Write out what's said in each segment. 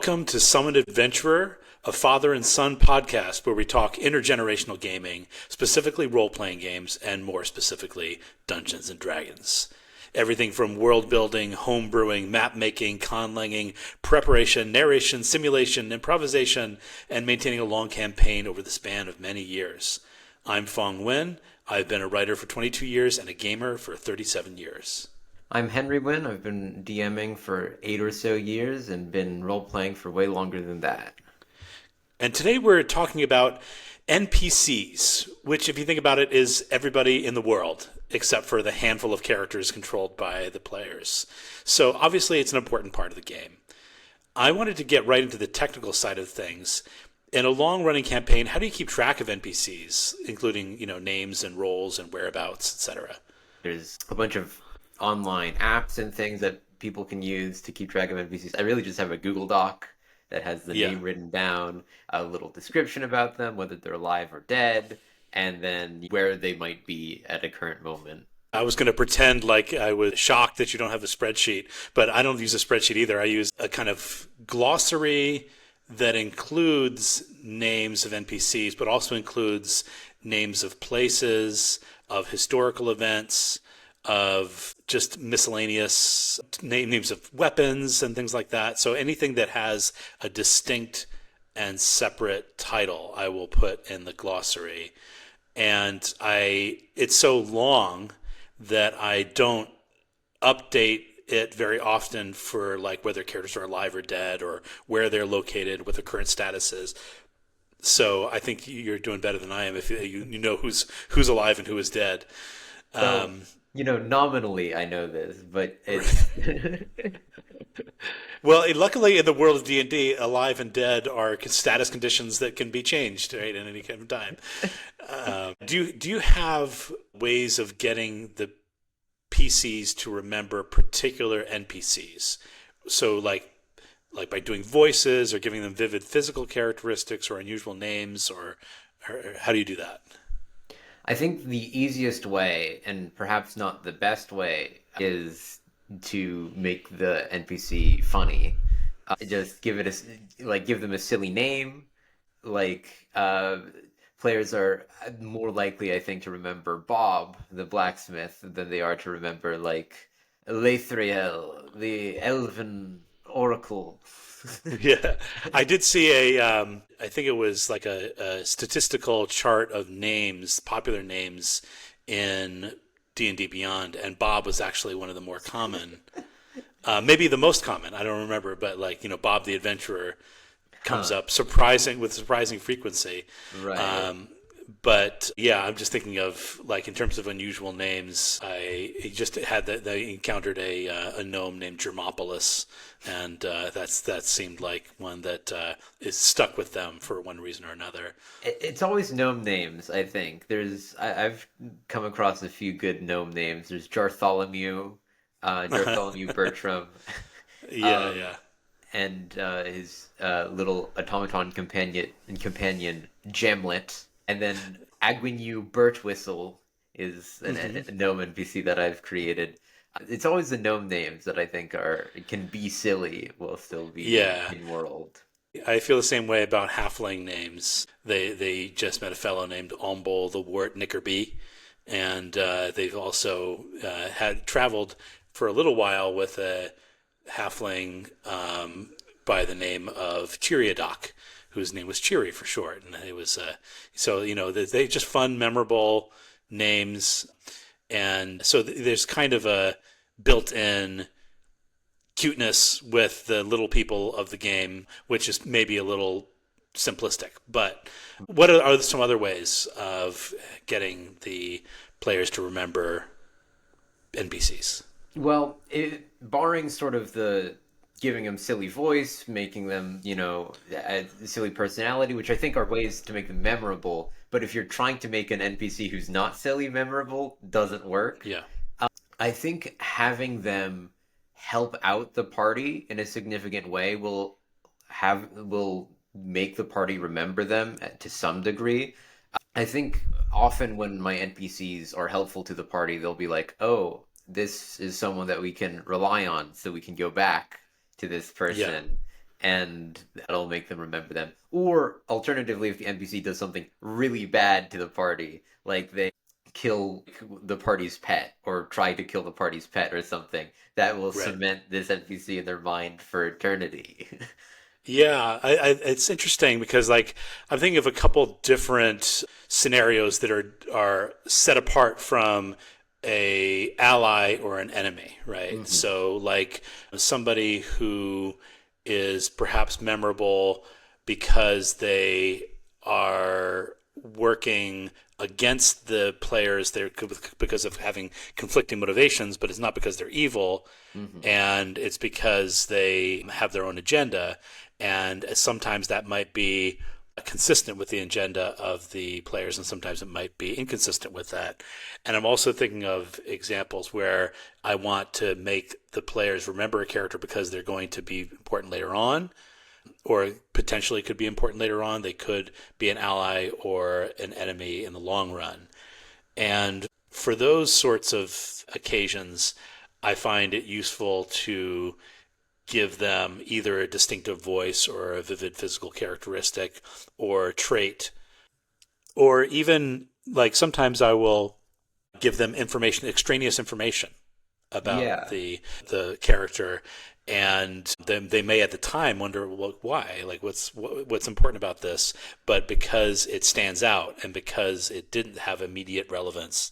Welcome to Summon Adventurer, a father and son podcast where we talk intergenerational gaming, specifically role playing games, and more specifically, Dungeons and Dragons. Everything from world building, home brewing, map making, conlanging, preparation, narration, simulation, improvisation, and maintaining a long campaign over the span of many years. I'm Fong Nguyen. I've been a writer for 22 years and a gamer for 37 years. I'm Henry Wynn. I've been DMing for 8 or so years and been role playing for way longer than that. And today we're talking about NPCs, which, if you think about it, is everybody in the world except for the handful of characters controlled by the players. So obviously it's an important part of the game. I wanted to get right into the technical side of things. In a long-running campaign, how do you keep track of NPCs, including, names and roles and whereabouts, etc.? There's a bunch of online apps and things that people can use to keep track of NPCs. I really just have a Google Doc that has the Yeah. name written down, a little description about them, whether they're alive or dead, and then where they might be at a current moment. I was going to pretend like I was shocked that you don't have a spreadsheet, but I don't use a spreadsheet either. I use a kind of glossary that includes names of NPCs, but also includes names of places, of historical events, of just miscellaneous names of weapons and things like that. So anything that has a distinct and separate title, I will put in the glossary. And it's so long that I don't update it very often for like whether characters are alive or dead or where they're located, what their current status is. So I think you're doing better than I am if you know who's alive and who is dead. So, Um, nominally I know this, but it's well, luckily in the world of D&D, alive and dead are status conditions that can be changed, right, at any kind of time. Do you have ways of getting the PCs to remember particular NPCs? So like by doing voices or giving them vivid physical characteristics or unusual names, or how do you do that? I think the easiest way, and perhaps not the best way, is to make the NPC funny. Just give them a silly name. Like players are more likely, I think, to remember Bob the blacksmith than they are to remember like Lathriel, the elven oracle. Yeah, I did see I think it was like a statistical chart of names, popular names in D&D Beyond, and Bob was actually one of the more common, maybe the most common. I don't remember, but Bob the Adventurer comes Huh, up with surprising frequency. right. Um, but yeah, I'm just thinking of like in terms of unusual names. I just had that they encountered a gnome named Germopolis, and that seemed like one that is stuck with them for one reason or another. It's always gnome names, I think. I've come across a few good gnome names. There's Jartholomew, Jartholomew Bertram, Yeah, um, yeah. and his little automaton companion Jamlet, and then Agwinu Birtwhistle is Hmm. a gnome NPC that I've created. It's always the gnome names that I think can be silly while still being Yeah, in world. I feel the same way about halfling names. They just met a fellow named Ombol the Wart Nickerby, and they've also had traveled for a little while with a halfling by the name of Chiriadoc, whose name was Cheery for short, and it was so they just fun, memorable names, and so there's kind of a built-in cuteness with the little people of the game, which is maybe a little simplistic. But what are some other ways of getting the players to remember NPCs? Well, barring sort of the giving them silly voice, making them, a silly personality, which I think are ways to make them memorable. But if you're trying to make an NPC who's not silly memorable, doesn't work. Yeah, I think having them help out the party in a significant way will make the party remember them to some degree. I think often when my NPCs are helpful to the party, they'll be like, "Oh, this is someone that we can rely on, so we can go back to this yeah. person." and that'll make them remember them. Or alternatively, if the NPC does something really bad to the party, like they kill the party's pet or try to kill the party's pet or something, that will Right. cement this NPC in their mind for eternity. Yeah, it's interesting because like I'm thinking of a couple different scenarios that are set apart from a ally or an enemy, right? hmm So like somebody who is perhaps memorable because they are working against the players there because of having conflicting motivations, but it's not because they're evil, hmm and it's because they have their own agenda. And sometimes that might be consistent with the agenda of the players, and sometimes it might be inconsistent with that. And I'm also thinking of examples where I want to make the players remember a character because they're going to be important later on, or potentially could be important later on. They could be an ally or an enemy in the long run. And for those sorts of occasions, I find it useful to give them either a distinctive voice or a vivid physical characteristic or trait, or even like sometimes I will give them information, extraneous information about Yeah. the character, and then they may at the time wonder, well, why, like what's important about this, but because it stands out and because it didn't have immediate relevance,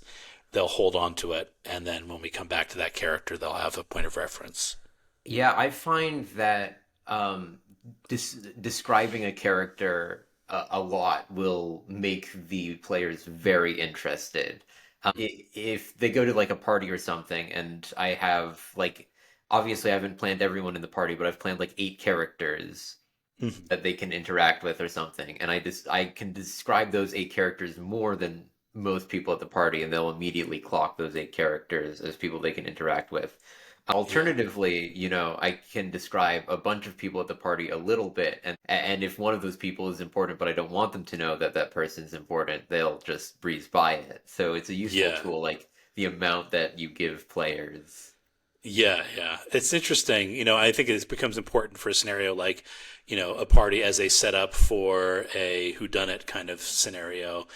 they'll hold on to it, and then when we come back to that character, they'll have a point of reference. Yeah, I find that describing a character a lot will make the players very interested. If they go to like a party or something, and I have like, obviously I haven't planned everyone in the party, but I've planned like 8 characters Mhm. that they can interact with or something, and I can describe those 8 characters more than most people at the party, and they'll immediately clock those 8 characters as people they can interact with. Yeah. Alternatively, I can describe a bunch of people at the party a little bit, and if one of those people is important, but I don't want them to know that that person's important, they'll just breeze by it. So it's a useful Yeah. tool, like the amount that you give players. Yeah, yeah. It's interesting. I think it becomes important for a scenario like, a party as a setup for a whodunit kind of scenario.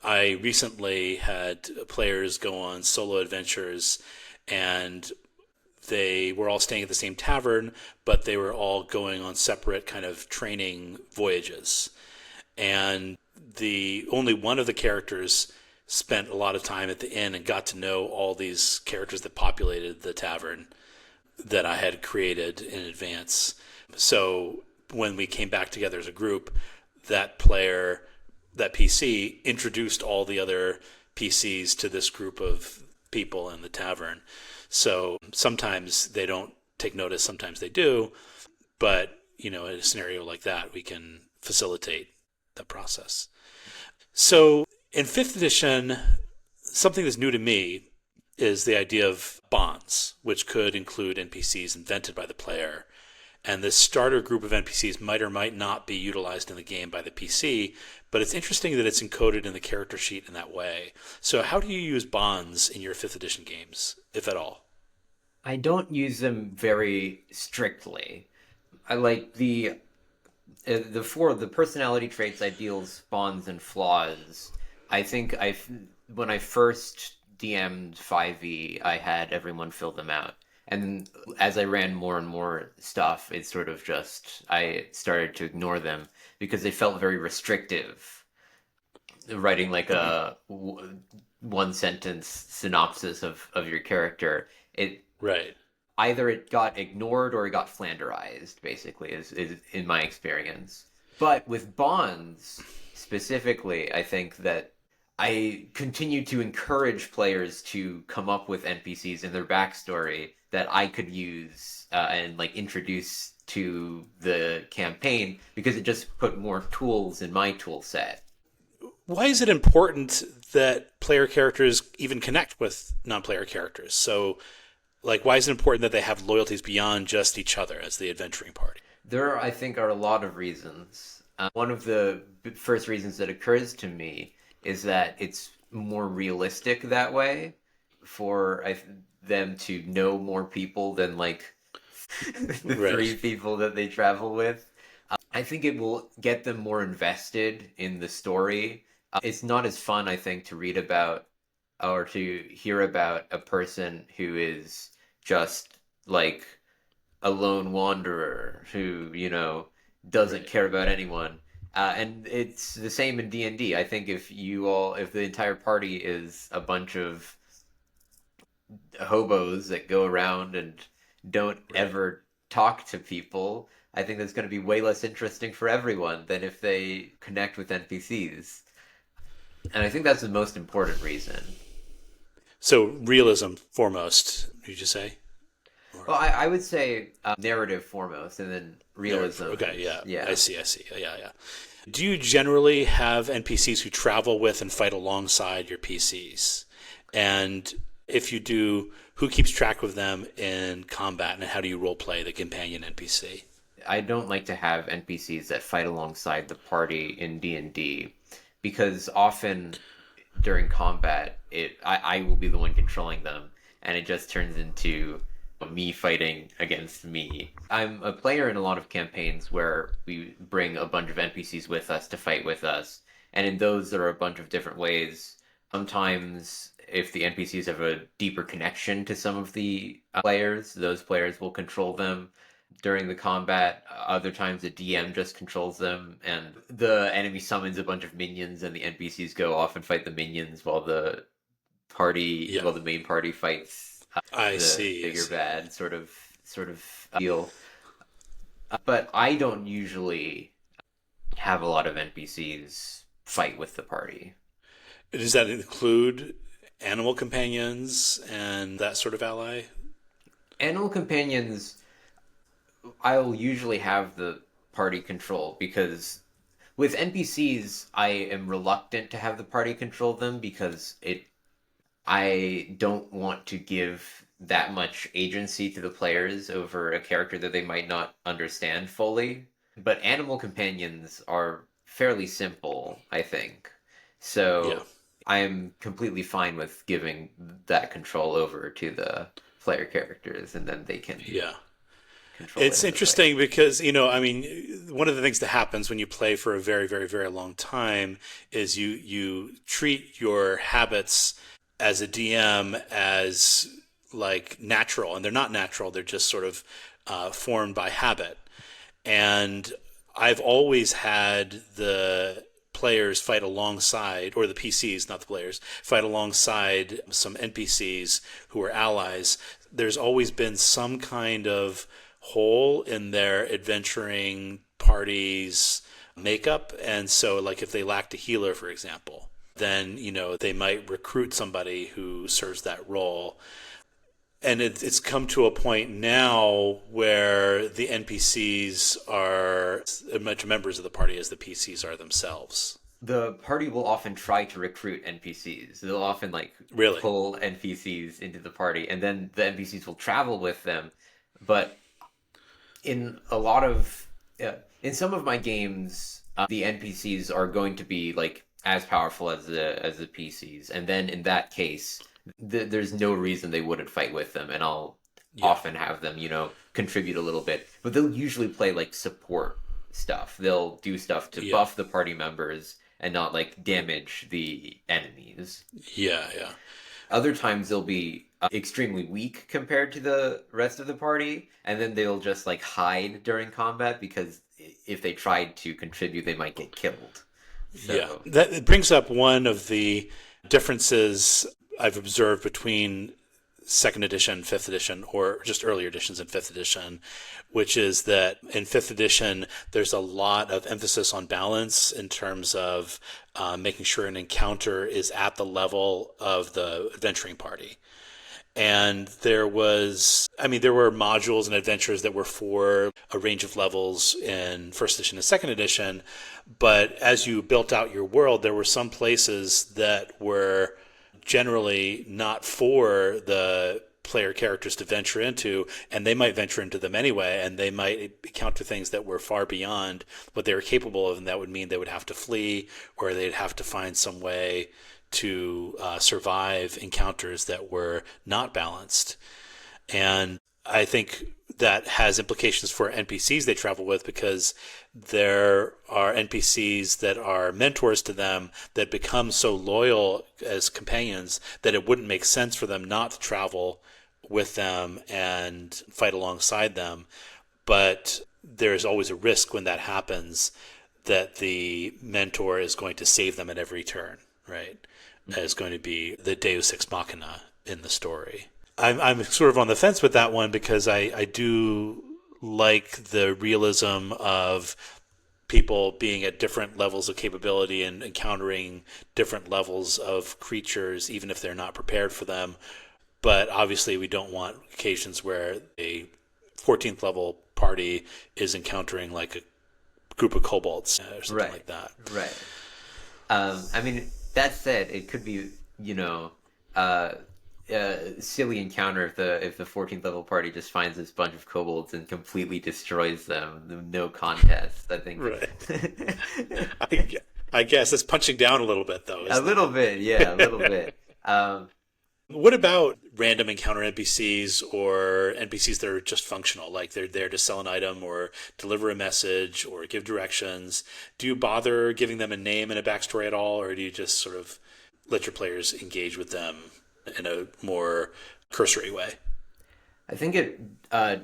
I recently had players go on solo adventures, and they were all staying at the same tavern, but they were all going on separate kind of training voyages. And the only one of the characters spent a lot of time at the inn and got to know all these characters that populated the tavern that I had created in advance. So when we came back together as a group, that player, that PC, introduced all the other PCs to this group of people in the tavern. So sometimes they don't take notice, sometimes they do, but in a scenario like that, we can facilitate the process. So in fifth edition, something that's new to me is the idea of bonds, which could include NPCs invented by the player. And this starter group of NPCs might or might not be utilized in the game by the PC, but it's interesting that it's encoded in the character sheet in that way. So, how do you use bonds in your fifth edition games, if at all? I don't use them very strictly. I like the personality traits, ideals, bonds, and flaws. I think when I first DM'd 5e, I had everyone fill them out. And as I ran more and more stuff, it sort of just I started to ignore them because they felt very restrictive. Writing like a one sentence synopsis of your character, it Right. either it got ignored or it got flanderized, basically, is in my experience. But with Bonds specifically, I think that I continue to encourage players to come up with NPCs in their backstory that I could use and like introduce to the campaign because it just put more tools in my tool set. Why is it important that player characters even connect with non player characters? So, like, why is it important that they have loyalties beyond just each other as the adventuring party? There, I think, are a lot of reasons. One of the first reasons that occurs to me is that it's more realistic that way for them to know more people than like the three Right. people that they travel with. I think it will get them more invested in the story. It's not as fun, I think, to read about or to hear about a person who is just like a lone wanderer who, doesn't Right. care about anyone. And it's the same in D&D. I think if the entire party is a bunch of hobos that go around and don't Right. ever talk to people, I think that's going to be way less interesting for everyone than if they connect with NPCs. And I think that's the most important reason. So realism foremost, did you say? Well, Or I would say narrative foremost, and then narrative? realism Okay, is, yeah. I yeah. see, I see. Yeah, yeah. Do you generally have NPCs who travel with and fight alongside your PCs? And if you do, who keeps track of them in combat, and how do you role play the companion NPC? I don't like to have NPCs that fight alongside the party in D&D because often during combat, I will be the one controlling them, and it just turns into me fighting against me. I'm a player in a lot of campaigns where we bring a bunch of NPCs with us to fight with us, and in those there are a bunch of different ways. Sometimes, if the NPCs have a deeper connection to some of the players, those players will control them during the combat. Other times the DM just controls them, and the enemy summons a bunch of minions, and the NPCs go off and fight the minions Yeah, while the main party fights I the see. I bigger see. bad sort of deal. But I don't usually have a lot of NPCs fight with the party. Does that include animal companions and that sort of ally? Animal companions, I'll usually have the party control because with NPCs, I am reluctant to have the party control them because I don't want to give that much agency to the players over a character that they might not understand fully. But animal companions are fairly simple, I think. Yeah, So I'm completely fine with giving that control over to the player characters and then they can yeah. control it It's in the fight. interesting because, I mean, one of the things that happens when you play for a very, very, very long time is you treat your habits as a DM as like natural, and they're not natural. They're just sort of formed by habit. And I've always had the players fight alongside, or the PCs, not the players, fight alongside some NPCs who are allies. There's always been some kind of hole in their adventuring parties makeup. And so, like, if they lacked a healer, for example, then, they might recruit somebody who serves that role. And it's come to a point now where the NPCs are as much members of the party as the PCs are themselves. The party will often try to recruit NPCs. They'll often like Really? pull NPCs into the party, and then the NPCs will travel with them. But in a lot of in some of my games, the NPCs are going to be like as powerful as the PCs, and then in that case, there's no reason they wouldn't fight with them, and I'll Yeah. often have them, contribute a little bit, but they'll usually play like support stuff. They'll do stuff to Yeah. buff the party members and not like damage the enemies. Yeah. Yeah. Other times they'll be extremely weak compared to the rest of the party, and then they'll just like hide during combat because if they tried to contribute, they might get killed. Yeah. So That it brings up one of the differences I've observed between second edition, fifth edition, or just earlier editions in fifth edition, which is that in fifth edition, there's a lot of emphasis on balance in terms of making sure an encounter is at the level of the adventuring party. And there were modules and adventures that were for a range of levels in first edition and second edition. But as you built out your world, there were some places that were generally not for the player characters to venture into, and they might venture into them anyway, and they might encounter things that were far beyond what they were capable of, and that would mean they would have to flee, or they'd have to find some way to survive encounters that were not balanced. And I think that has implications for NPCs they travel with, because there are NPCs that are mentors to them that become so loyal as companions that it wouldn't make sense for them not to travel with them and fight alongside them. But there's always a risk when that happens that the mentor is going to save them at every turn, right? Is going to be the Deus Ex Machina in the story. I'm sort of on the fence with that one, because I do like the realism of people being at different levels of capability and encountering different levels of creatures, even if they're not prepared for them. But obviously, we don't want occasions where a 14th level party is encountering like a group of kobolds or something Right, like that. right. I mean, that said, it could be, uh, a silly encounter if the 14th level party just finds this bunch of kobolds and completely destroys them. No contest, I think. Right. I, I guess it's punching down a little bit, though, A isn't little bit, yeah, a little it? bit. Um, What about random encounter NPCs or NPCs that are just functional, like they're there to sell an item or deliver a message or give directions? Do you bother giving them a name and a backstory at all, or do you just sort of let your players engage with them in a more cursory way? I think it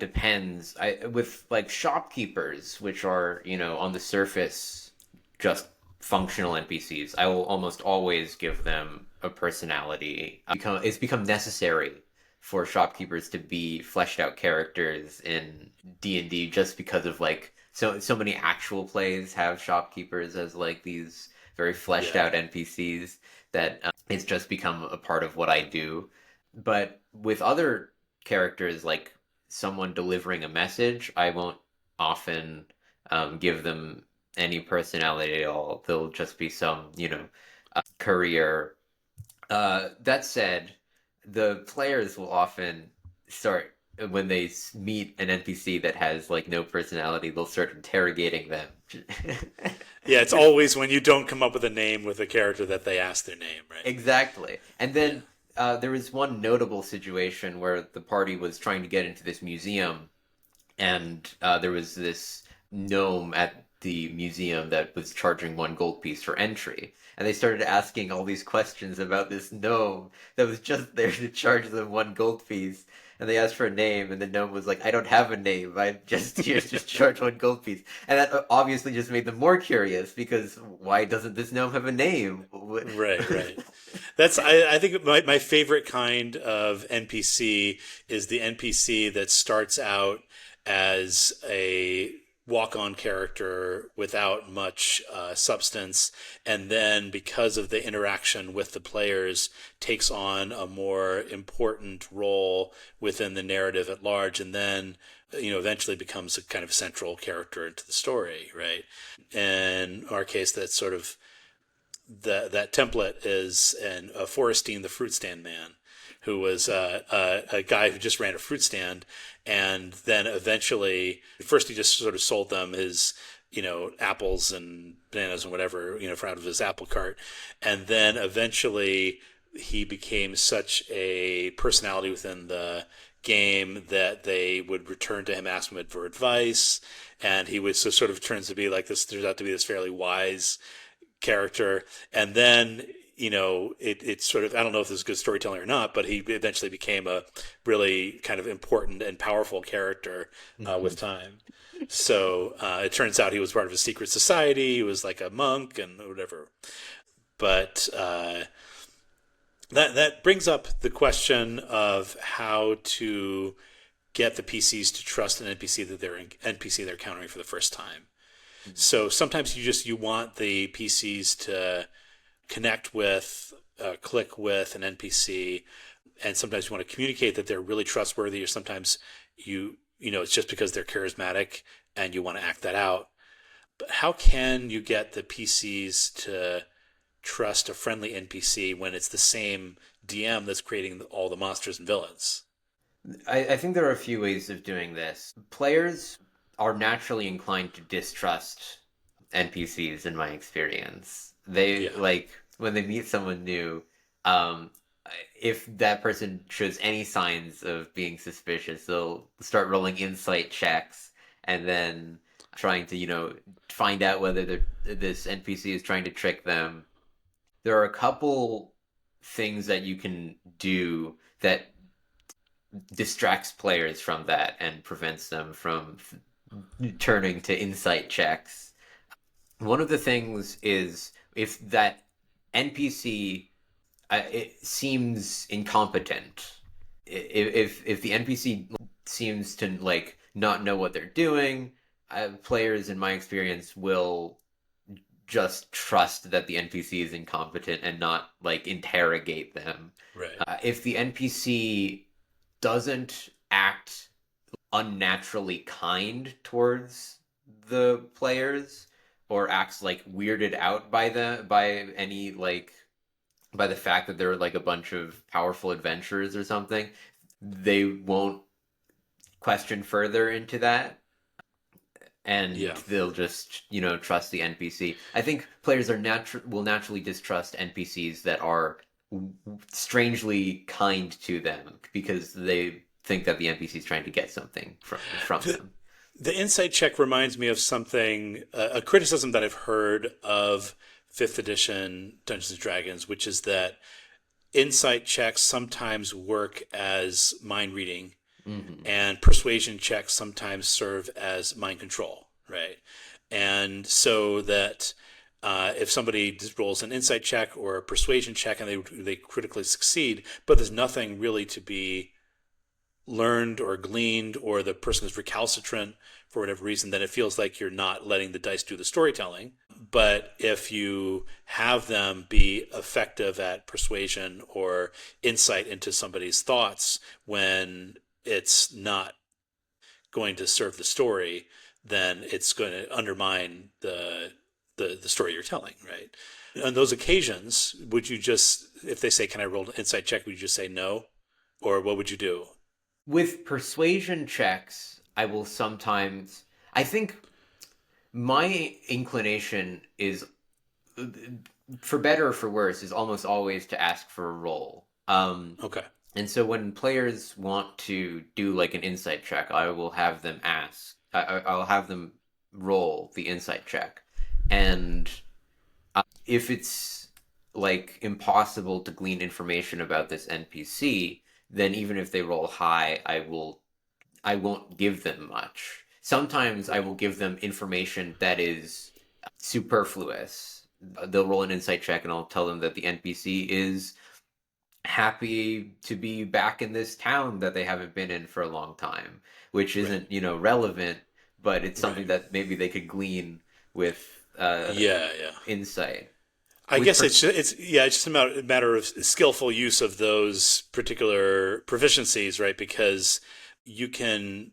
depends. With like shopkeepers, which are, on the surface just functional NPCs, I will almost always give them a personality. It's become necessary for shopkeepers to be fleshed out characters in D&D just because of like so many actual plays have shopkeepers as like these very fleshed Yeah. out NPCs that it's just become a part of what I do. But with other characters like someone delivering a message, I won't often give them any personality at all. They'll just be some, courier. That said, the players will often start when they meet an NPC that has like no personality, they'll start interrogating them. Yeah, it's always when you don't come up with a name with a character that they ask their name, right? Exactly. And Yeah. then there was one notable situation where the party was trying to get into this museum, and there was this gnome at the museum that was charging 1 gold piece for entry. And they started asking all these questions about this gnome that was just there to charge them 1 gold piece. And they asked for a name, and the gnome was like, "I don't have a name. I'm just here to charge 1 gold piece." And that obviously just made them more curious because why doesn't this gnome have a name? Right, right. I think my favorite kind of NPC is the NPC that starts out as a walk-on character without much substance, and then because of the interaction with the players, takes on a more important role within the narrative at large, and then eventually becomes a kind of central character into the story, right? In our case, that's sort of that template is Forrestine, the fruit stand man, who was a guy who just ran a fruit stand, and then eventually, first he just sort of sold them his apples and bananas and whatever for out of his apple cart, and then eventually he became such a personality within the game that they would return to him, ask him for advice, and he was so sort of turns to be like this. Turns out to be this fairly wise character, and then it's sort of, I don't know if this is good storytelling or not, but he eventually became a really kind of important and powerful character with time. So it turns out he was part of a secret society. He was like a monk and whatever. But that brings up the question of how to get the PCs to trust an NPC they're encountering for the first time. So sometimes you want the PCs to connect with, click with an NPC, and sometimes you want to communicate that they're really trustworthy, or sometimes it's just because they're charismatic and you want to act that out. But how can you get the PCs to trust a friendly NPC when it's the same DM that's creating all the monsters and villains? I think there are a few ways of doing this. Players are naturally inclined to distrust NPCs in my experience. They Yeah. like when they meet someone new, um, if that person shows any signs of being suspicious, they'll start rolling insight checks and then trying to, find out whether this NPC is trying to trick them. There are a couple things that you can do that distracts players from that and prevents them from turning to insight checks. One of the things is if that NPC it seems incompetent. If the NPC seems to like not know what they're doing, players, in my experience, will just trust that the NPC is incompetent and not like interrogate them. Right. If the NPC doesn't act unnaturally kind towards the players or acts like weirded out by any like by the fact that they're like a bunch of powerful adventurers or something, they won't question further into that. And Yeah. they'll just, trust the NPC. I think players will naturally distrust NPCs that are strangely kind to them because they think that the NPC is trying to get something from them. The insight check reminds me of something, a criticism that I've heard of fifth edition Dungeons and Dragons, which is that insight checks sometimes work as mind reading, and persuasion checks sometimes serve as mind control, right? And so that if somebody rolls an insight check or a persuasion check and they critically succeed, but there's nothing really to be learned or gleaned, or the person is recalcitrant for whatever reason, then it feels like you're not letting the dice do the storytelling. But if you have them be effective at persuasion or insight into somebody's thoughts when it's not going to serve the story, then it's going to undermine the story you're telling, right? On those occasions, would you just, if they say, "Can I roll an insight check?" would you just say no? Or what would you do? With persuasion checks, I will sometimes. I think my inclination is, for better or for worse, is almost always to ask for a roll. Okay. And so when players want to do like an insight check, I will have them ask. I'll have them roll the insight check, and if it's like impossible to glean information about this NPC, then even if they roll high, I won't give them much. Sometimes I will give them information that is superfluous. They'll roll an insight check and I'll tell them that the NPC is happy to be back in this town that they haven't been in for a long time, which isn't, relevant, but it's something that maybe they could glean with Yeah, yeah. insight. I guess it's just a matter of skillful use of those particular proficiencies, right? Because you can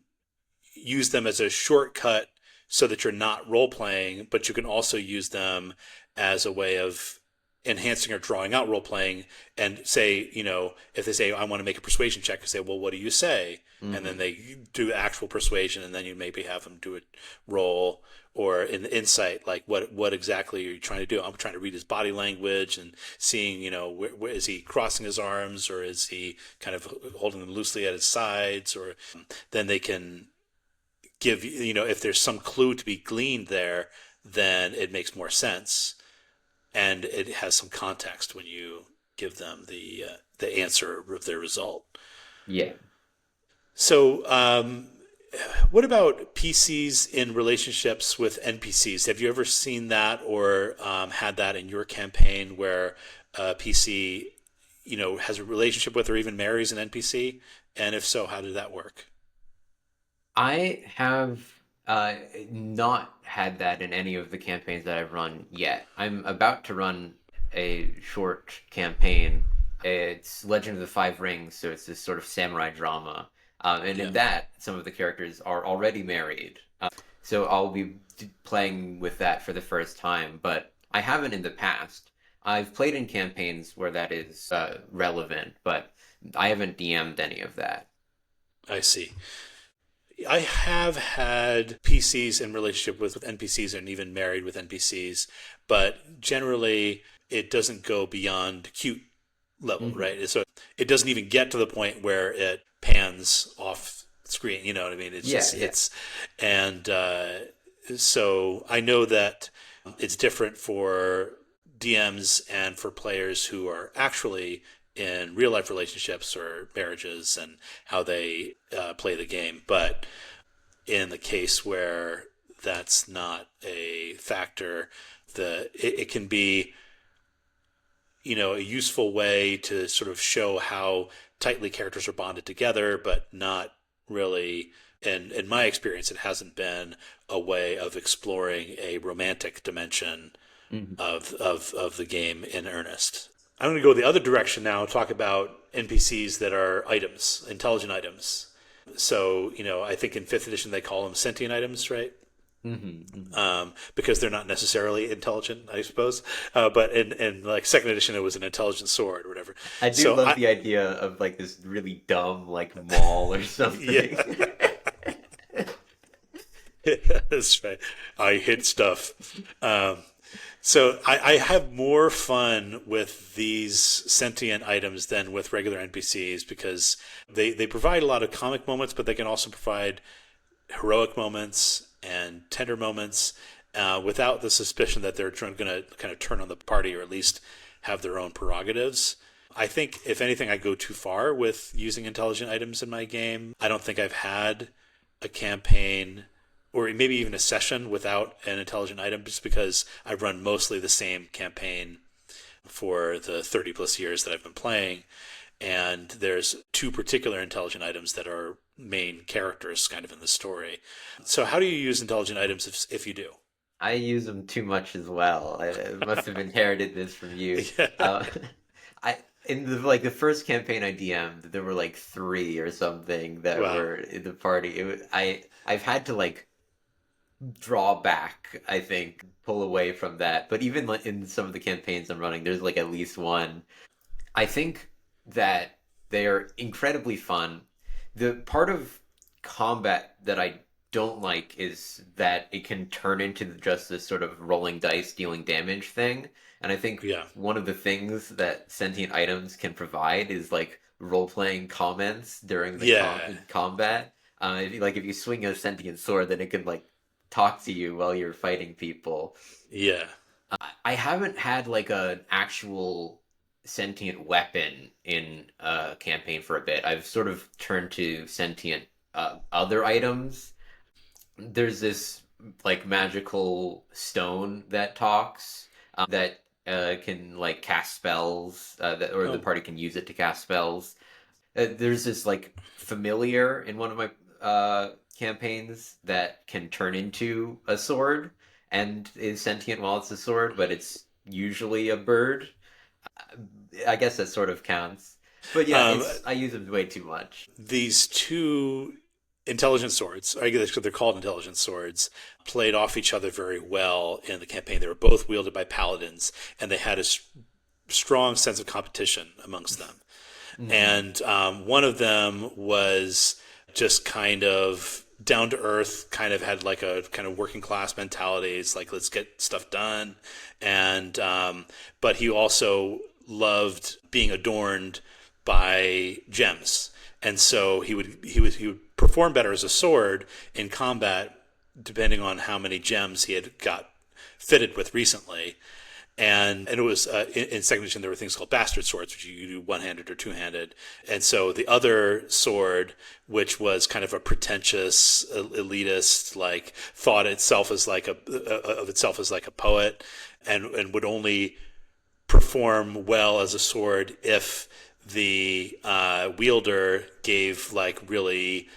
use them as a shortcut so that you're not role playing, but you can also use them as a way of enhancing or drawing out role playing. And say, if they say, "I want to make a persuasion check," you say, "Well, what do you say?" And then they do actual persuasion, and then you maybe have them do a roll. Or in the insight, like what exactly are you trying to do? I'm trying to read his body language and seeing, where is he crossing his arms, or is he kind of holding them loosely at his sides? Or then they can give, if there's some clue to be gleaned there, then it makes more sense, and it has some context when you give them the answer of their result. Yeah. So, what about PCs in relationships with NPCs? Have you ever seen that or had that in your campaign where a PC, has a relationship with or even marries an NPC? And if so, how did that work? I have not had that in any of the campaigns that I've run yet. I'm about to run a short campaign. It's Legend of the Five Rings, so it's this sort of samurai drama. And Yeah. in that, some of the characters are already married. So I'll be playing with that for the first time, but I haven't in the past. I've played in campaigns where that is relevant, but I haven't DM'd any of that. I see. I have had PCs in relationship with NPCs and even married with NPCs, but generally it doesn't go beyond cute level, Hmm. right? So it doesn't even get to the point where it pans off screen. You know what I mean? It's Yeah, just yeah. and so I know that it's different for DMs and for players who are actually in real life relationships or marriages and how they play the game. But in the case where that's not a factor, it can be, a useful way to sort of show how tightly characters are bonded together, but not really. And in my experience, it hasn't been a way of exploring a romantic dimension Hmm. of the game in earnest. I'm going to go the other direction now, talk about NPCs that are items, intelligent items. So, I think in fifth edition they call them sentient items, right? Hmm. Hmm. Because they're not necessarily intelligent, I suppose. But in like second edition, it was an intelligent sword or whatever. I do So love the idea of like this really dumb like mall or yeah, something. that's right. I hit stuff. Um, so I have more fun with these sentient items than with regular NPCs because they provide a lot of comic moments, but they can also provide heroic moments and tender moments without the suspicion that they're going to kind of turn on the party or at least have their own prerogatives. I think, if anything, I go too far with using intelligent items in my game. I don't think I've had a campaign or maybe even a session without an intelligent item just because I run mostly the same campaign for the 30 plus years that I've been playing. And there's two particular intelligent items that are main characters kind of in the story. So, how do you use intelligent items if you do? I use them too much as well. I must have inherited this from you. Yeah. Uh, I in the first campaign I DM'd, there were like three or something that Wow. were in the party. I've had to like draw back, I think, pull away from that. But even like, in some of the campaigns I'm running, there's like at least one. I think that they are incredibly fun. The part of combat that I don't like is that it can turn into just this sort of rolling dice, dealing damage thing. And I think Yeah. one of the things that sentient items can provide is like role-playing comments during the Yeah. combat. If you swing a sentient sword, then it can like talk to you while you're fighting people. Yeah. I haven't had like an actual sentient weapon in a campaign for a bit. I've sort of turned to sentient other items. There's this like magical stone that talks that can like cast spells or the Oh. party can use it to cast spells. There's this like familiar in one of my campaigns that can turn into a sword and is sentient while it's a sword, but it's usually a bird. I guess that sort of counts. But yeah, Um, it's I use them way too much. these two intelligent swords, I guess they're called intelligent swords, played off each other very well in the campaign. They were both wielded by paladins, and they had a strong sense of competition amongst them. Hmm. And one of them was just kind of down to earth, kind of had like a kind of working class mentality. It's like, let's get stuff done. And but he also loved being adorned by gems, and so he would perform better as a sword in combat depending on how many gems he had got fitted with recently. And it was in second edition there were things called bastard swords, which you do one-handed or two-handed. And so the other sword, which was kind of a pretentious elitist, like thought itself as like of itself as like a poet, and would only perform well as a sword if the wielder gave like really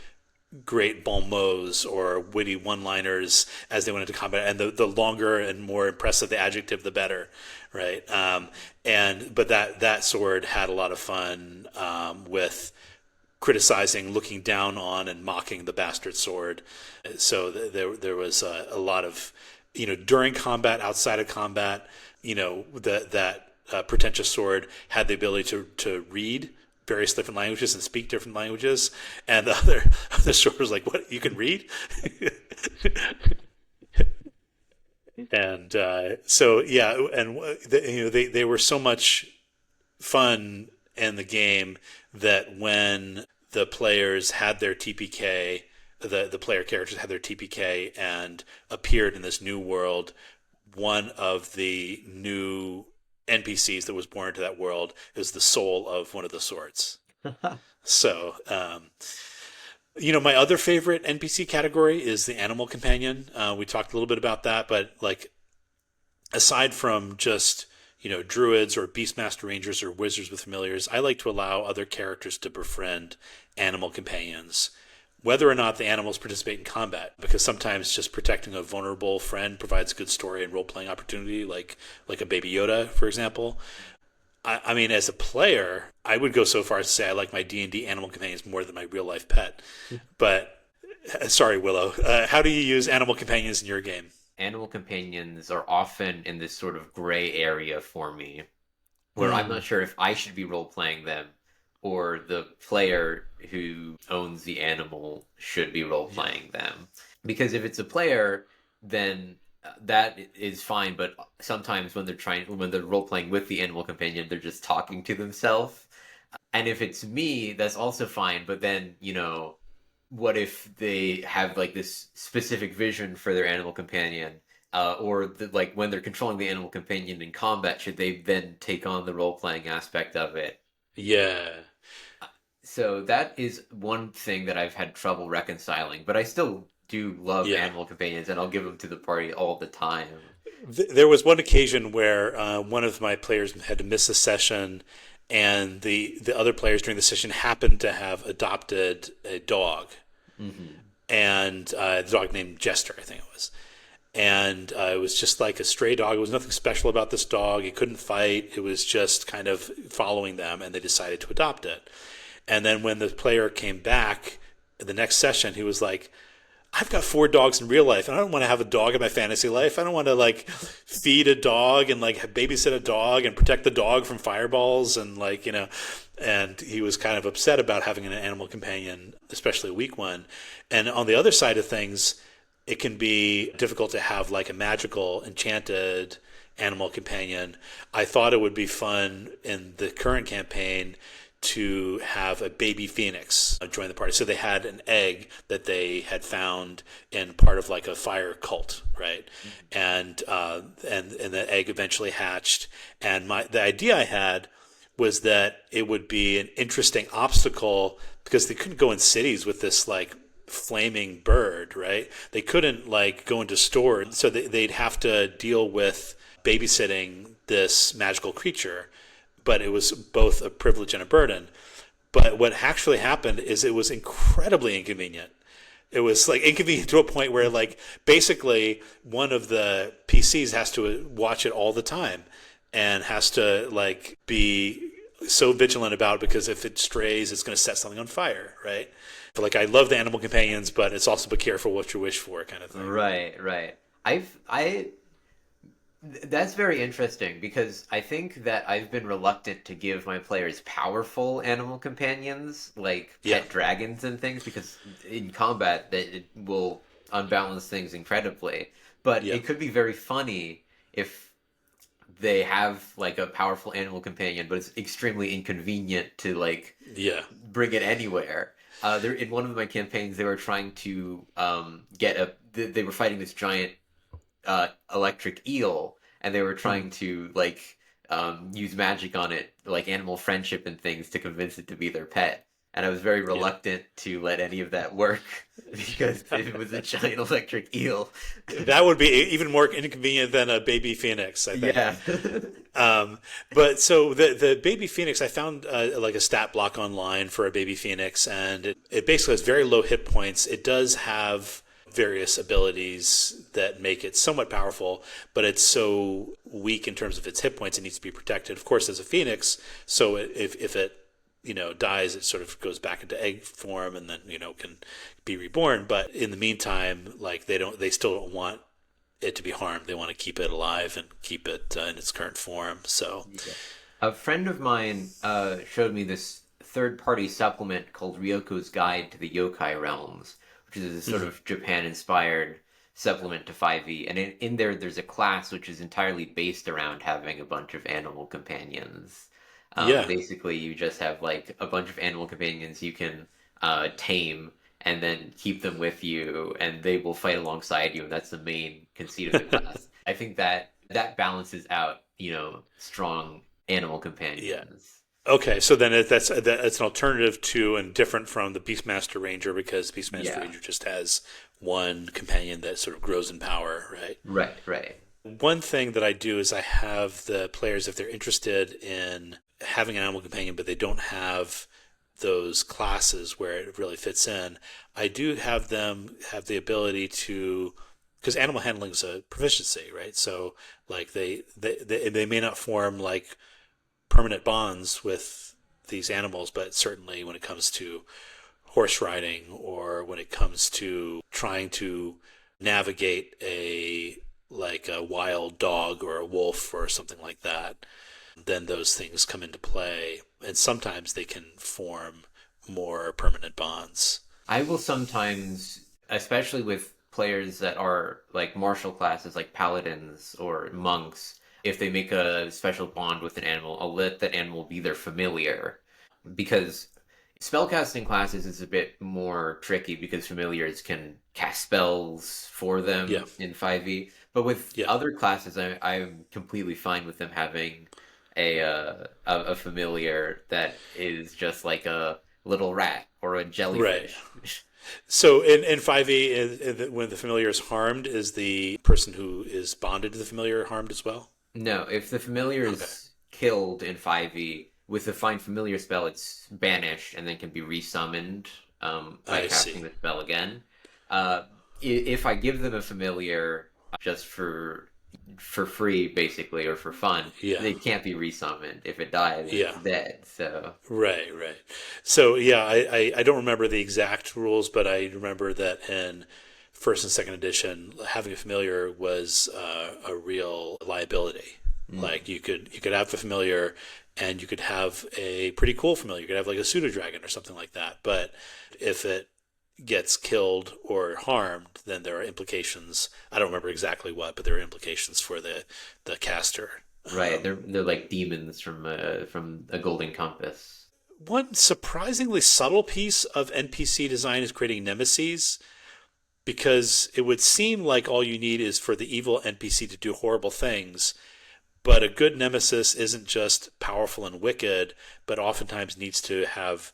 great bon mots or witty one-liners as they went into combat, and the longer and more impressive the adjective, the better, right? And but that sword had a lot of fun with criticizing, looking down on, and mocking the bastard sword. So there was a lot of during combat, outside of combat, that pretentious sword had the ability to read various different languages and speak different languages, and the other sword was like, "What, you can read?" And so yeah, and they were so much fun in the game that when the players had their TPK, the player characters had their TPK and appeared in this new world, one of the new NPCs that was born into that world is the soul of one of the swords. So, my other favorite NPC category is the animal companion. We talked a little bit about that, but like aside from just druids or beastmaster rangers or wizards with familiars, I like to allow other characters to befriend animal companions, whether or not the animals participate in combat, because sometimes just protecting a vulnerable friend provides a good story and role playing opportunity, like a Baby Yoda, for example. I mean, as a player, I would go so far as to say I like my D&D animal companions more than my real life pet. But sorry, Willow, how do you use animal companions in your game? Animal companions are often in this sort of gray area for me, where I'm not Mm, sure if I should be role playing them or the player who owns the animal should be role yeah. playing them. Because if it's a player, then that is fine, but sometimes when they're role playing with the animal companion, they're just talking to themselves. And if it's me, that's also fine, but then, what if they have like this specific vision for their animal companion? Like when they're controlling the animal companion in combat, should they then take on the role playing aspect of it? Yeah. So that is one thing that I've had trouble reconciling, but I still do love Yeah. animal companions and I'll give them to the party all the time. There was one occasion where one of my players had to miss a session, and the other players during the session happened to have adopted a dog, Hmm. and the dog named Jester, I think it was. And it was just like a stray dog. It was nothing special about this dog. It couldn't fight. It was just kind of following them, and they decided to adopt it. And then when the player came back the next session, he was like, I've got four dogs in real life, and I don't want to have a dog in my fantasy life. I don't want to like feed a dog and like babysit a dog and protect the dog from fireballs and And he was kind of upset about having an animal companion, especially a weak one. And on the other side of things, it can be difficult to have like a magical, enchanted animal companion. I thought it would be fun in the current campaign to have a baby phoenix join the party. So they had an egg that they had found in part of like a fire cult, right? And the egg eventually hatched. And the idea I had was that it would be an interesting obstacle because they couldn't go in cities with this like flaming bird, right? They couldn't like go into stores, so they'd have to deal with babysitting this magical creature, but it was both a privilege and a burden. But what actually happened is it was incredibly inconvenient. It was like inconvenient to a point where like basically one of the PCs has to watch it all the time and has to like be so vigilant about it because if it strays, it's going to set something on fire, right? But like I love the animal companions, but it's also be careful what you wish for, kind of thing. Right, right. That's very interesting because I think that I've been reluctant to give my players powerful animal companions like Yeah, pet dragons and things because in combat that it will unbalance things incredibly. But yeah, it could be very funny if they have like a powerful animal companion, but it's extremely inconvenient to like yeah, bring it anywhere. There in one of my campaigns, they were trying to they were fighting this giant electric eel, and they were trying mm, to like use magic on it, like animal friendship and things, to convince it to be their pet. And I was very yeah. reluctant to let any of that work because it was a giant electric eel. That would be even more inconvenient than a baby phoenix, I think. Yeah. But so the baby phoenix, I found like a stat block online for a baby phoenix, and it basically has very low hit points. It does have various abilities that make it somewhat powerful, but it's so weak in terms of its hit points, it needs to be protected. Of course, as a phoenix, so if it dies, it sort of goes back into egg form and then can be reborn. But in the meantime, like they still don't want it to be harmed. They want to keep it alive and keep it in its current form. So Yeah. A friend of mine showed me this third-party supplement called Ryoko's Guide to the Yokai Realms, which is a sort mhm. of Japan-inspired supplement to 5e. And in there, there's a class which is entirely based around having a bunch of animal companions. Yeah. Basically, you just have like a bunch of animal companions you can tame and then keep them with you, and they will fight alongside you, and that's the main conceit of the class. I think that balances out, strong animal Yeah. companions. Okay, so then that's an alternative to and different from the Beastmaster Ranger, because Beastmaster Yeah, Ranger just has one companion that sort of grows in power, right? right, right. One thing that I do is I have the players, if they're interested in having an animal companion, but they don't have those classes where it really fits in, I do have them have the ability to, because animal handling is a proficiency, right? So like they may not form like permanent bonds with these animals, but certainly when it comes to horse riding or when it comes to trying to navigate a wild dog or a wolf or something like that, then those things come into play, and sometimes they can form more permanent bonds. I will sometimes, especially with players that are like martial classes, like paladins or monks, if they make a special bond with an animal, I'll let that animal be their familiar. Because spellcasting classes is a bit more tricky because familiars can cast spells for Yeah, them in 5e. But with yeah, other classes, I'm completely fine with them having a familiar that is just like a little rat or a right. jellyfish. So in 5e, when the familiar is harmed, is the person who is bonded to the familiar harmed as well? No, if the familiar Okay, is killed in 5e with the Find Familiar spell, it's banished and then can be resummoned by I casting see. the spell again. If I give them a familiar just for free, basically, or for fun, Yeah, they can't be resummoned. If it dies, it's yeah. dead. So Right, right. So yeah, I don't remember the exact rules, but I remember that in first and second edition, having a familiar was a real liability. mm, Like you could have a familiar, and you could have a pretty cool familiar. You could have like a pseudo dragon or something like that. But if it gets killed or harmed, then there are implications. I don't remember exactly what, but there are implications for the caster. right, they're like demons from a golden compass. One surprisingly subtle piece of NPC design is creating nemesis, because it would seem like all you need is for the evil NPC to do horrible things, but a good nemesis isn't just powerful and wicked, but oftentimes needs to have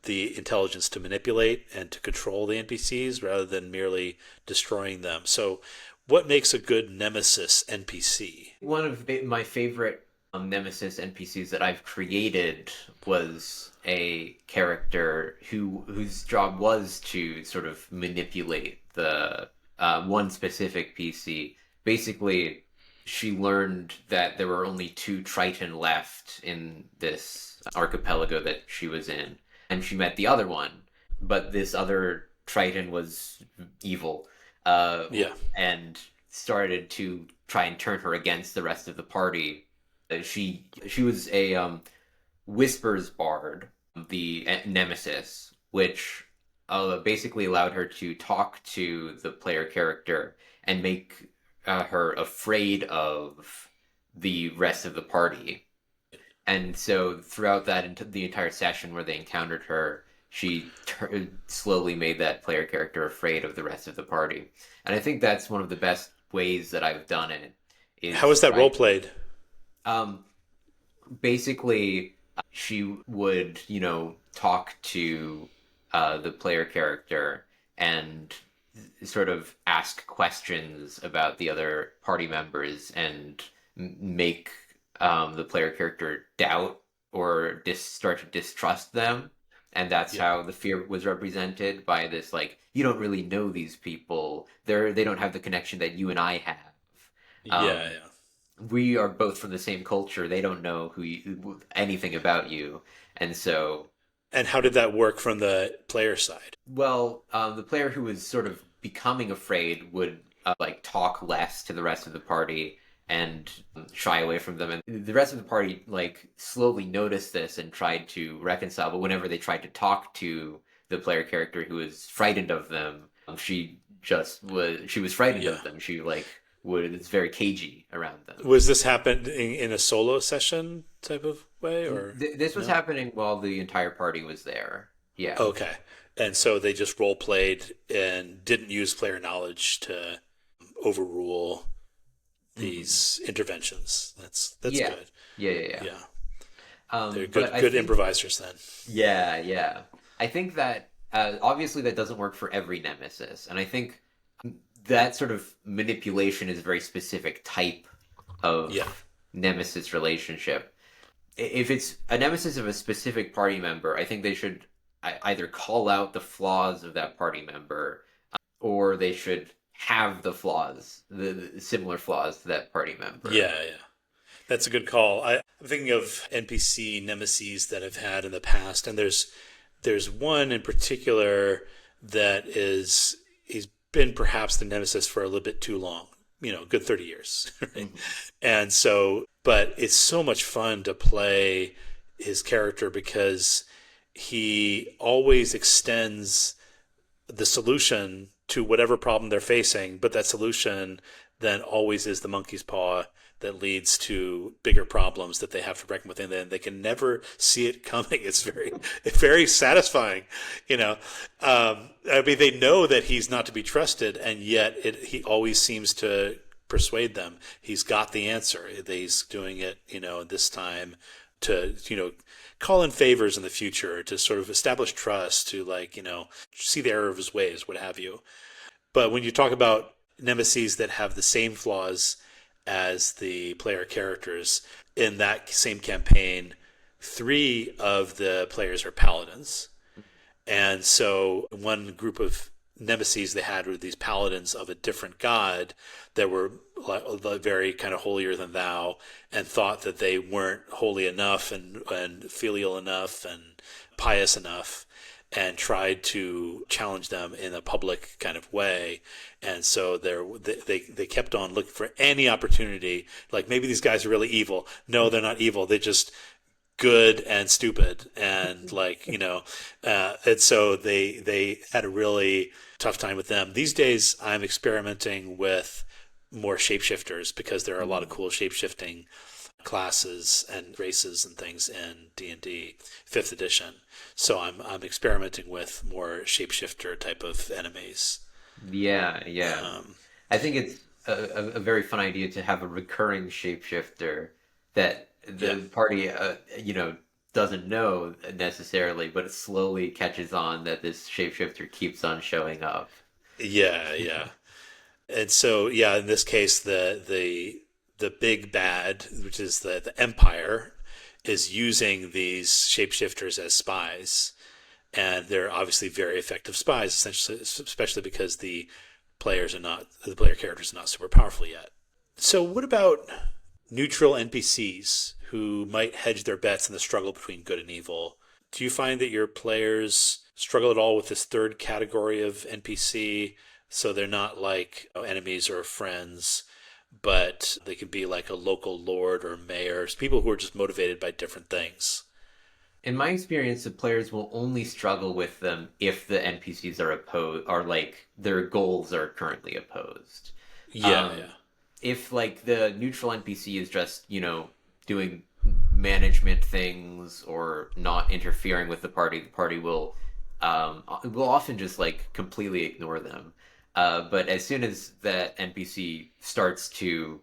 the intelligence to manipulate and to control the NPCs rather than merely destroying them. So, what makes a good nemesis NPC? One of my favorite Nemesis NPCs that I've created was a character whose job was to sort of manipulate the one specific PC. Basically, she learned that there were only two Triton left in this archipelago that she was in, and she met the other one, but this other Triton was evil, Yeah, and started to try and turn her against the rest of the party. She was a whispers bard, the Nemesis, which basically allowed her to talk to the player character and make her afraid of the rest of the party. And so throughout that the entire session where they encountered her, she slowly made that player character afraid of the rest of the party. And I think that's one of the best ways that I've done it how is is that try role played? um basically she would, talk to the player character and sort of ask questions about the other party members and make the player character doubt or start to distrust them. And that's Yeah, how the fear was represented by this, like, you don't really know these people. They don't have the connection that you and I have. yeah, Um, yeah. we are both from the same culture. They don't know anything about you. And so, And how did that work from the player side? well, the player who was sort of becoming afraid would like talk less to the rest of the party and shy away from them. And the rest of the party like slowly noticed this and tried to reconcile. But whenever they tried to talk to the player character who was frightened of them, she was frightened Yeah. of them. She like was very cagey around them. Was this happening in a solo session type of? way, or This was no? happening while the entire party was there. Yeah. Okay. And so they just role played and didn't use player knowledge to overrule Hmm. these interventions. That's Yeah. good. Yeah, yeah, yeah. Yeah. They're But I good think, improvisers then. yeah, yeah. I think that obviously that doesn't work for every nemesis, and I think that sort of manipulation is a very specific type Yeah. of nemesis relationship. If it's a nemesis of a specific party member, I think they should either call out the flaws of that party member, or they should have the flaws, the similar flaws to that party member. Yeah, yeah. That's a good call. I'm thinking of NPC nemesis that I've had in the past, and there's one in particular that is he's been perhaps the nemesis for a little bit too long, good 30 years. Right? Hmm. And so, but it's so much fun to play his character because he always extends the solution to whatever problem they're facing, but that solution then always is the monkey's paw that leads to bigger problems that they have to reckon with, and then they can never see it coming. It's very satisfying, you know. I mean, they know that he's not to be trusted, and yet he always seems to persuade them. He's got the answer. He's doing it, this time to, call in favors in the future, to sort of establish trust, to see the error of his ways, what have you. But when you talk about nemesis that have the same flaws as the player characters in that same campaign, three of the players are paladins. And so one group of nemesis they had were these paladins of a different god that were very kind of holier than thou, and thought that they weren't holy enough and filial enough and pious enough, and tried to challenge them in a public kind of way. And so they kept on looking for any opportunity. Like, maybe these guys are really evil. No, they're not evil. They just good and stupid, and and so they had a really tough time with them. These days I'm experimenting with more shapeshifters because there are a lot of Hmm. cool shapeshifting classes and races and things in D&D 5th edition. So I'm experimenting with more shapeshifter type of enemies. Yeah, yeah. Um, I think it's a very fun idea to have a recurring shapeshifter that yeah, the party, doesn't know necessarily, but it slowly catches on that this shapeshifter keeps on showing up. yeah, yeah. And so, yeah, in this case, the big bad, which is the Empire, is using these shapeshifters as spies, and they're obviously very effective spies, essentially, especially because the player characters are not super powerful yet. So, what about neutral NPCs who might hedge their bets in the struggle between good and evil? Do you find that your players struggle at all with this third category of NPC? So they're not like enemies or friends, but they could be like a local lord or mayor, people who are just motivated by different things. In my experience, the players will only struggle with them if the NPCs are opposed, or like their goals are currently opposed. Yeah, Um, yeah, if like the neutral NPC is just, doing management things or not interfering with the party will often just like completely ignore them. But as soon as that NPC starts to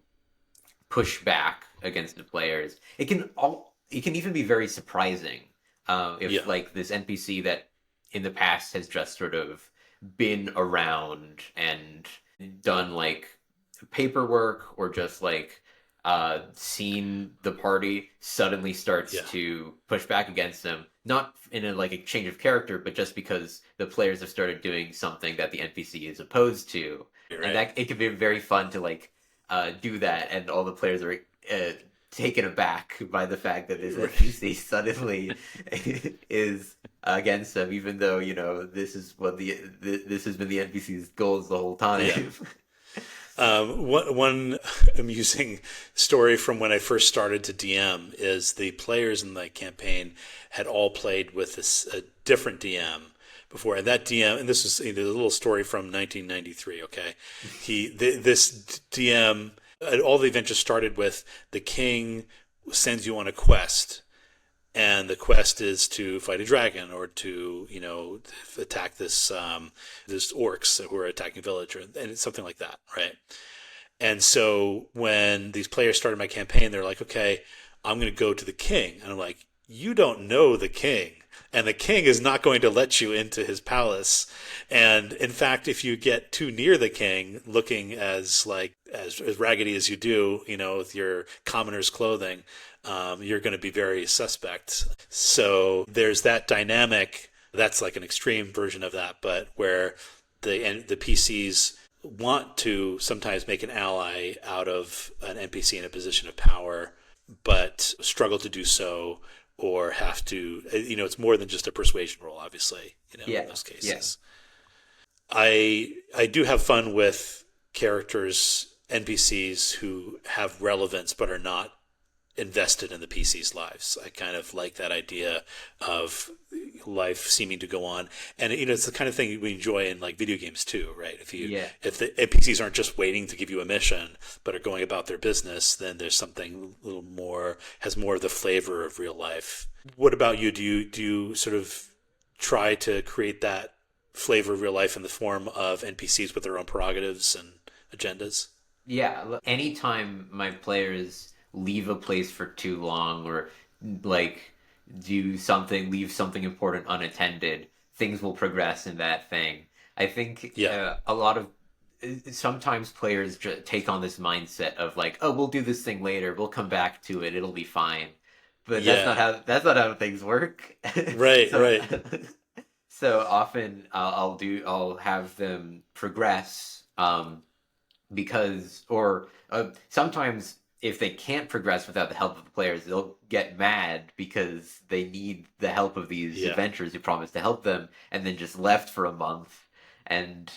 push back against the players, it can even be very surprising if yeah, like this NPC that in the past has just sort of been around and done like paperwork or just like seen the party suddenly starts yeah. to push back against them, not in a like a change of character, but just because the players have started doing something that the NPC is opposed to, You're and right. that it can be very fun to like do that, and all the players are taken aback by the fact that this Right. NPC suddenly is against them, even though this is what this has been the NPC's goals the whole Yeah. time. One amusing story from when I first started to DM is the players in the campaign had all played with a different DM before, and that DM, and this is a little story from 1993. Okay, this DM, all the adventures started with the king sends you on a quest, and the quest is to fight a dragon or to attack this orcs who are attacking a village, and it's something like that, right? And so when these players started my campaign, they're like, okay, I'm going to go to the king. And I'm like, you don't know the king. And the king is not going to let you into his palace. And in fact, if you get too near the king, looking as raggedy as you do, with your commoner's clothing, you're going to be very suspect. So there's that dynamic. That's like an extreme version of that, but where the PCs want to sometimes make an ally out of an NPC in a position of power, but struggle to do so, or have to, it's more than just a persuasion roll, obviously, in those cases. Yeah. I do have fun with characters, NPCs who have relevance but are not invested in the PC's lives. I kind of like that idea of life seeming to go on, and it's the kind of thing we enjoy in like video games too, right? If the NPCs aren't just waiting to give you a mission but are going about their business, then there's something a little more, has more of the flavor of real life. What about you? Do you sort of try to create that flavor of real life in the form of NPCs with their own prerogatives and agendas? Yeah, anytime my players leave a place for too long, or like leave something important unattended, things will progress in that thing. I think a lot of sometimes players take on this mindset of like, oh, we'll do this thing later, we'll come back to it, it'll be fine. But that's not how things work. Right, so, right. So often I'll have them progress, because sometimes if they can't progress without the help of the players, they'll get mad because they need the help of these adventurers who promised to help them and then just left for a month. And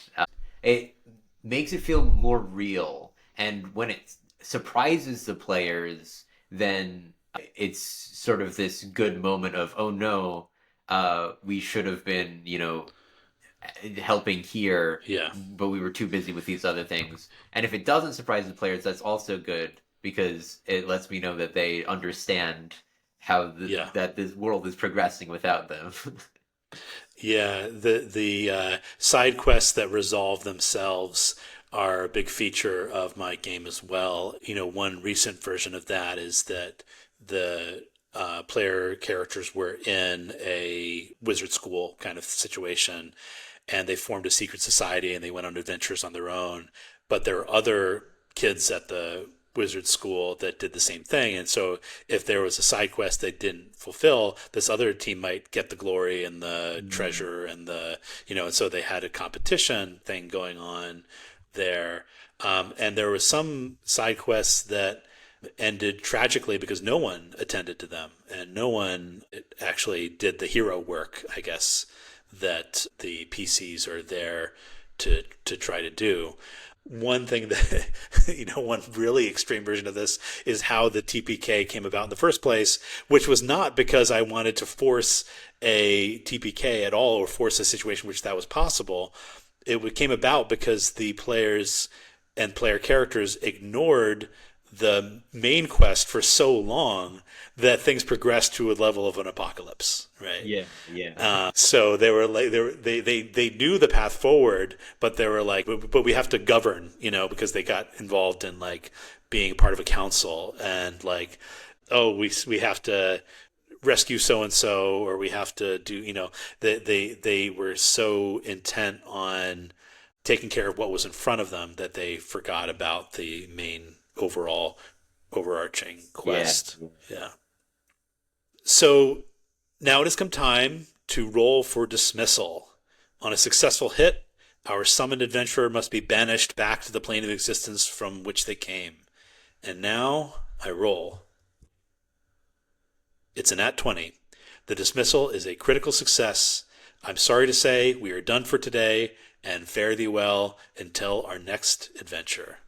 it makes it feel more real. And when it surprises the players, then it's sort of this good moment of, oh no, we should have been, helping here, but we were too busy with these other things. And if it doesn't surprise the players, that's also good, because it lets me know that they understand how that this world is progressing without them. Yeah, the side quests that resolve themselves are a big feature of my game as well. One recent version of that is that the player characters were in a wizard school kind of situation, and they formed a secret society and they went on adventures on their own. But there are other kids at the wizard school that did the same thing. And so if there was a side quest they didn't fulfill, this other team might get the glory and the treasure and and so they had a competition thing going on there. And there was some side quests that ended tragically because no one attended to them and no one actually did the hero work, I guess, that the PCs are there to try to do. One thing that, one really extreme version of this is how the TPK came about in the first place, which was not because I wanted to force a TPK at all or force a situation which that was possible. It came about because the players and player characters ignored the main quest for so long that things progressed to a level of an apocalypse, right? Yeah. So they were like, they knew the path forward, but they were like, but we have to govern, because they got involved in like being part of a council and like, oh, we have to rescue so and so, or we have to do, they were so intent on taking care of what was in front of them that they forgot about the main overarching quest. Yeah. So now it has come time to roll for dismissal. On a successful hit, our summoned adventurer must be banished back to the plane of existence from which they came. And now I roll. It's a nat 20. The dismissal is a critical success. I'm sorry to say we are done for today, and fare thee well until our next adventure.